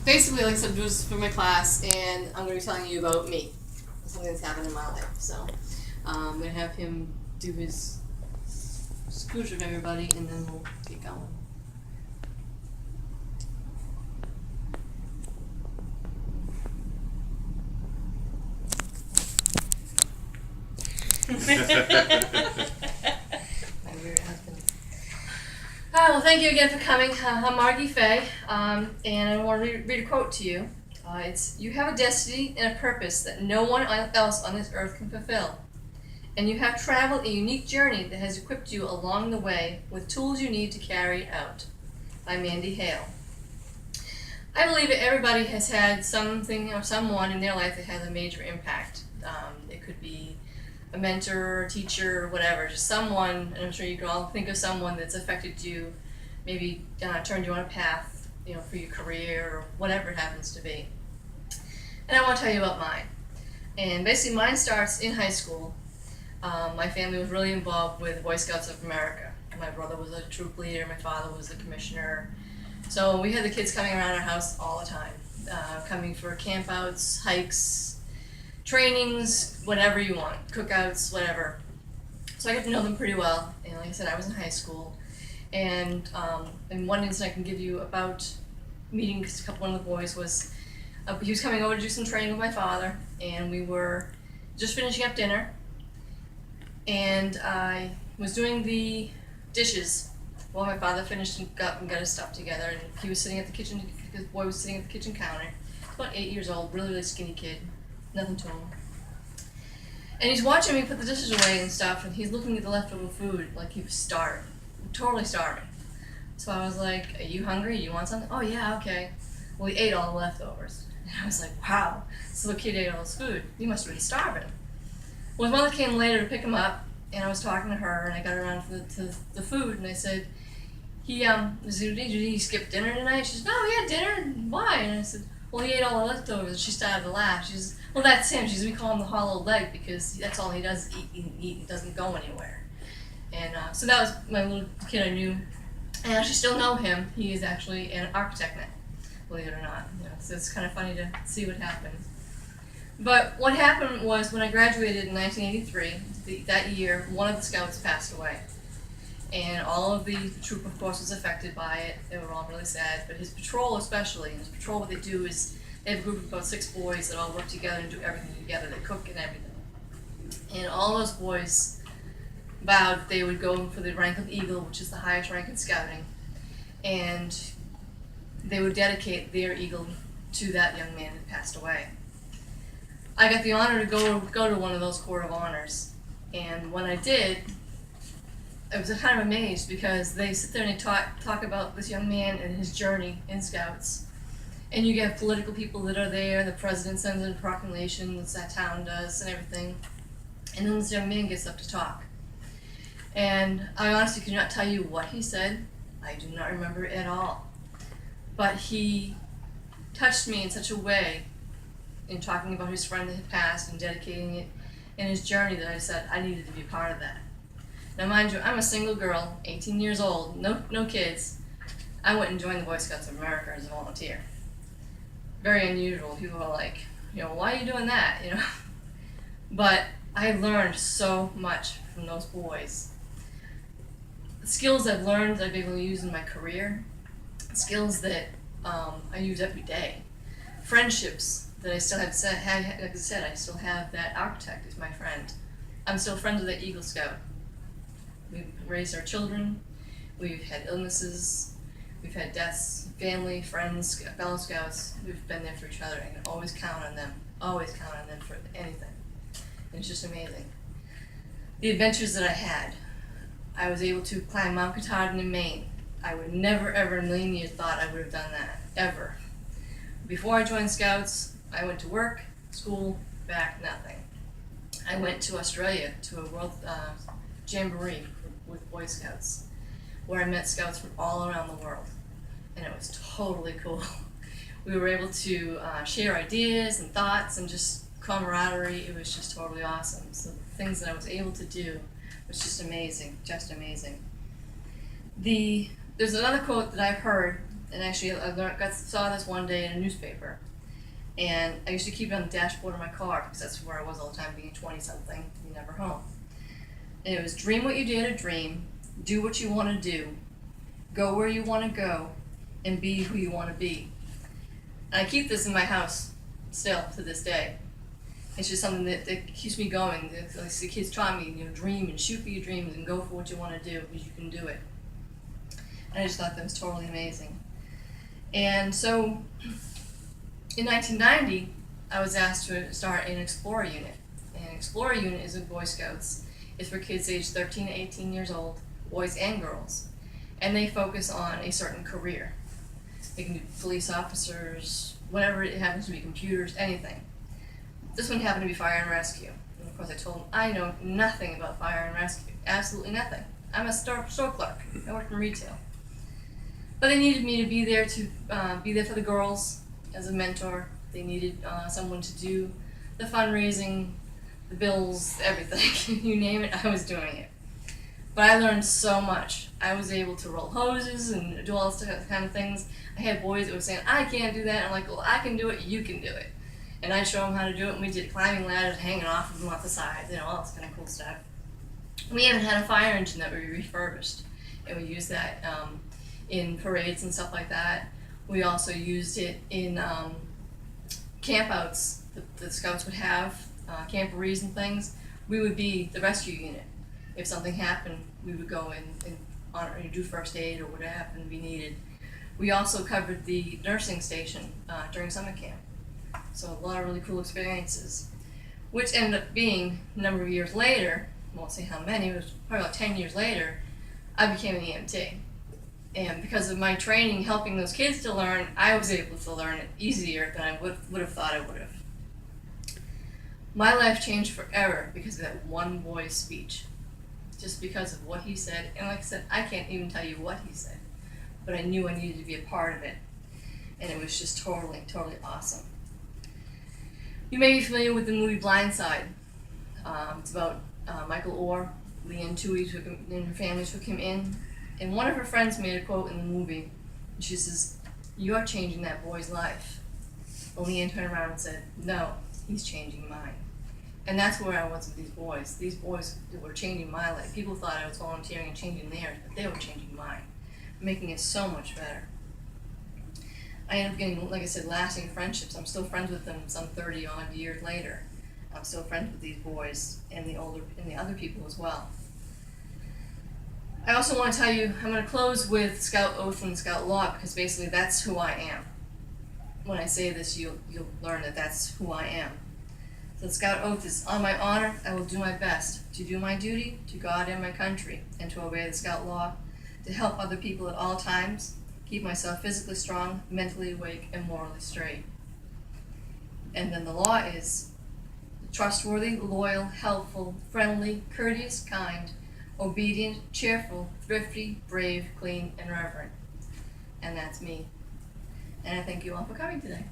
basically, like I said, was for my class, and I'm going to be telling you about me, something that's happened in my life. So I'm going to have him do his scooch of everybody, and then we'll get going. My weird husband. Well, thank you again for coming. I'm Margie Fay, and I want to read a quote to you. It's, "You have a destiny and a purpose that no one else on this earth can fulfill. And you have traveled a unique journey that has equipped you along the way with tools you need to carry it out." By Mandy Hale. I believe that everybody has had something or someone in their life that has a major impact. It could be a mentor, a teacher, whatever, just someone, and I'm sure you can all think of someone that's affected you, maybe turned you on a path, for your career or whatever it happens to be. And I want to tell you about mine. And basically mine starts in high school. My family was really involved with the Boy Scouts of America. My brother was a troop leader, my father was the commissioner. So we had the kids coming around our house all the time, coming for campouts, hikes, trainings, whatever you want, cookouts, whatever. So I got to know them pretty well, and like I said, I was in high school. And one incident I can give you about meeting one of the boys was, he was coming over to do some training with my father, and we were just finishing up dinner, and I was doing the dishes while my father finished and got his stuff together, and he was sitting at the kitchen, the boy was sitting at the kitchen counter, about 8 years old, really, really skinny kid, nothing to him. And he's watching me put the dishes away and stuff, and he's looking at the leftover food like he was starving, totally starving. So I was like, "Are you hungry? You want something?" "Oh yeah, okay." Well, he ate all the leftovers. And I was like, wow, this little kid ate all this food. He must have been starving. Well, his mother came later to pick him up, and I was talking to her, and I got around to the food, and I said, did he skip dinner tonight? She said, "Oh yeah, dinner, why?" And I said, "Well, he ate all the leftovers." And she started to laugh. She says, "Well, that's him." She says, "We call him the hollow leg because that's all he does, eat and eat. He doesn't go anywhere." And so that was my little kid I knew. And I actually still know him. He is actually an architect now, believe it or not. So it's kind of funny to see what happens. But what happened was when I graduated in 1983, that year, one of the scouts passed away. And all of the troop, of course, was affected by it. They were all really sad. But his patrol especially, and his patrol, what they do is they have a group of about 6 boys that all work together and do everything together. They cook and everything. And all those boys vowed they would go for the rank of Eagle, which is the highest rank in scouting. And they would dedicate their Eagle to that young man who passed away. I got the honor to go to one of those Court of Honors. And when I did, I was kind of amazed because they sit there and they talk about this young man and his journey in Scouts. And you get political people that are there, the president sends in a proclamation, that town does, and everything. And then this young man gets up to talk. And I honestly cannot tell you what he said. I do not remember it at all. But he touched me in such a way in talking about his friend that had passed and dedicating it in his journey that I said I needed to be a part of that. Now mind you, I'm a single girl, 18 years old, no kids. I went and joined the Boy Scouts of America as a volunteer. Very unusual. People are like, "Why are you doing that?" But I learned so much from those boys. The skills I've learned I've been able to use in my career, skills that I use every day, friendships that I still have, like I said, I still have that architect as my friend. I'm still friends with that Eagle Scout. We've raised our children, we've had illnesses, we've had deaths, family, friends, fellow scouts. We've been there for each other. I can always count on them for anything. And it's just amazing. The adventures that I had. I was able to climb Mount Katahdin in Maine. I would never, ever in a million years thought I would have done that, ever. Before I joined Scouts, I went to work, school, back, nothing. I went to Australia to a world jamboree with Boy Scouts, where I met Scouts from all around the world, and it was totally cool. We were able to share ideas and thoughts and just camaraderie. It was just totally awesome. So the things that I was able to do was just amazing, just amazing. There's another quote that I've heard And actually, saw this one day in a newspaper. And I used to keep it on the dashboard of my car because that's where I was all the time, being 20-something, never home. And it was, dream what you dare to dream, do what you want to do, go where you want to go, and be who you want to be. And I keep this in my house still to this day. It's just something that keeps me going. Like the kids taught me, dream and shoot for your dreams and go for what you want to do because you can do it. And I just thought that was totally amazing. And so in 1990, I was asked to start an Explorer unit. And an Explorer unit is with Boy Scouts. It's for kids aged 13 to 18 years old, boys and girls. And they focus on a certain career. They can be police officers, whatever it happens to be, computers, anything. This one happened to be fire and rescue. And of course I told them, I know nothing about fire and rescue, absolutely nothing. I'm a store clerk, I work in retail. But they needed me to be there for the girls as a mentor. They needed someone to do the fundraising, the bills, everything. You name it, I was doing it. But I learned so much. I was able to roll hoses and do all those kind of things. I had boys that were saying, I can't do that. I'm like, well, I can do it, you can do it. And I'd show them how to do it, and we did climbing ladders, hanging off of them off the sides, all this kind of cool stuff. We even had a fire engine that we refurbished, and we used that in parades and stuff like that. We also used it in campouts that the Scouts would have, camporees and things. We would be the rescue unit. If something happened, we would go in and do first aid or whatever happened to be needed. We also covered the nursing station during summer camp. So a lot of really cool experiences, which ended up being a number of years later, I won't say how many, it was probably about 10 years later, I became an EMT. And because of my training helping those kids to learn, I was able to learn it easier than I would have thought I would have. My life changed forever because of that one boy's speech. Just because of what he said, and like I said, I can't even tell you what he said, but I knew I needed to be a part of it, and it was just totally, totally awesome. You may be familiar with the movie Blindside. It's about Michael Orr. Leanne Tui and her family took him in, and one of her friends made a quote in the movie, and she says, "You're changing that boy's life." Well, Leanne turned around and said, "No, he's changing mine." And that's where I was with these boys. These boys were changing my life. People thought I was volunteering and changing theirs, but they were changing mine, making it so much better. I ended up getting, like I said, lasting friendships. I'm still friends with them some 30-odd years later. I'm still friends with these boys and the other people as well. I also want to tell you, I'm going to close with Scout Oath and Scout Law because basically that's who I am. When I say this, you'll learn that that's who I am. So the Scout Oath is, on my honor, I will do my best to do my duty to God and my country and to obey the Scout Law, to help other people at all times, keep myself physically strong, mentally awake, and morally straight. And then the law is trustworthy, loyal, helpful, friendly, courteous, kind, obedient, cheerful, thrifty, brave, clean, and reverent. And that's me. And I thank you all for coming today.